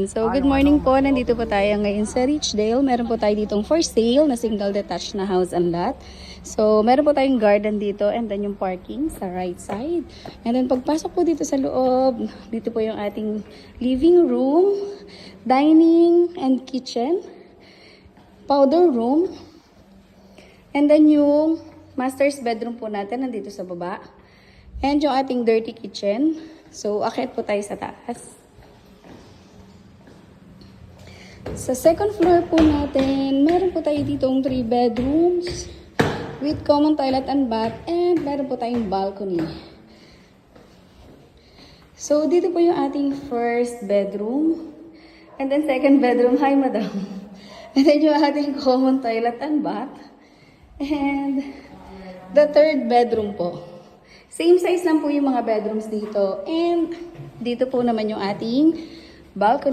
Ayan. So, good morning po. Nandito po tayo ngayon sa Richdale. Meron po tayo ditong for sale na single detached na house and lot. So, meron po tayong garden dito and then yung parking sa right side. And then, pagpasok po dito sa loob, dito po yung ating living room, dining and kitchen, powder room, and then yung master's bedroom po natin nandito sa baba. And yung ating dirty kitchen. So, akit po tayo sa taas. Sa second floor po natin, meron po tayo ditong 3 bedrooms with common toilet and bath, and meron po tayong balcony. So, dito po yung ating first bedroom. And then second bedroom, hi madam. And then yung ating common toilet and bath. And the third bedroom po. Same size lang po yung mga bedrooms dito. And dito po naman yung ating balcony.